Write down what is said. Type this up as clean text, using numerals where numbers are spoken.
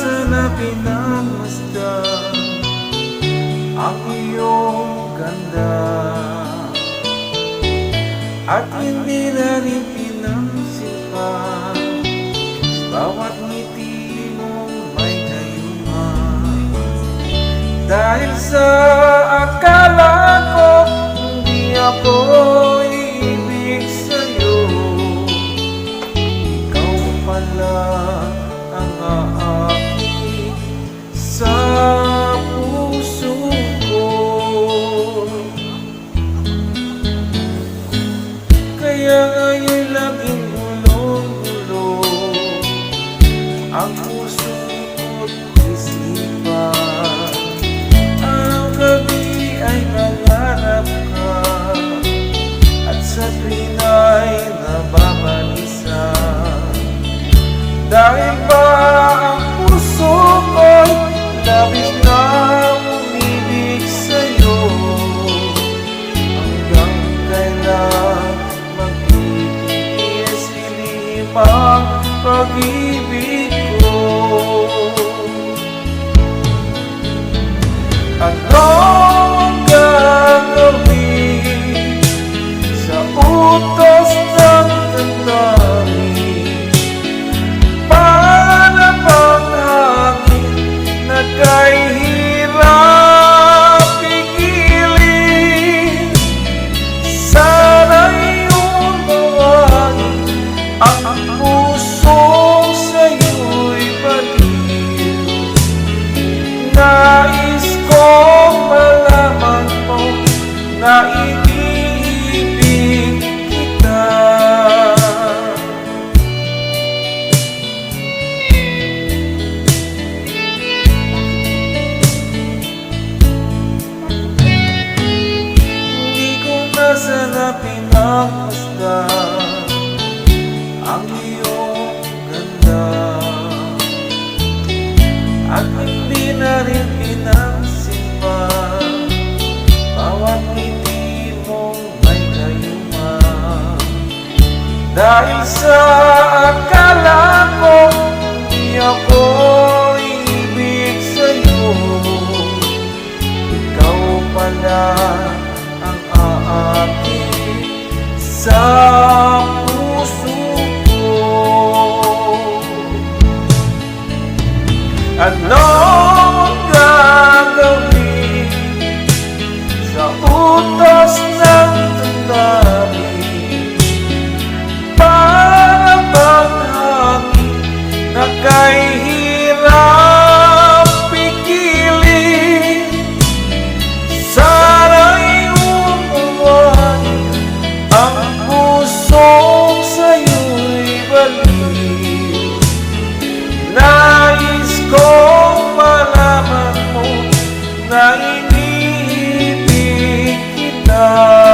sana pinagmasdan ang iyong ganda, at hindi na rin pinansin pa bawat ngiti mong may gayuma. Dahil sa akala ko hindi ako ibig sa'yo, ikaw pala ang aakit sa puso ko. Kaya ngayon laging gulong-gulong ang puso ko't isipan. Ang gabi ay nangarap ka at sa tuwin ay nababalisa. Dahil ba ang puso ko'y labis na umibig sa'yo, hanggang kailan magtitiis-ilim ang pag-ibig ko. Ano ang gagawin sa utos ng damdamin? Para bang hangin na kay hirap pigilin? Sana'y unawain ang pusong sa'yo'y baliw. Nais kong malaman mo na iniibig kita. Hindi ko na sana pinagmasdan ang iyong ganda, at hindi na rin pinansin pa bawat ngiti mong may gayuma. Dahil sa akala ko hindi ako ibig sa'yo, ikaw pala ang aakit sa puso ko. Ano ang gagawin sa utos ng damdamin? Para bang hangin na kay hirap pigilin? Sana'y unawain ang pusong sa'yo'y baliw. Nais kong malaman mo na iniibig kita.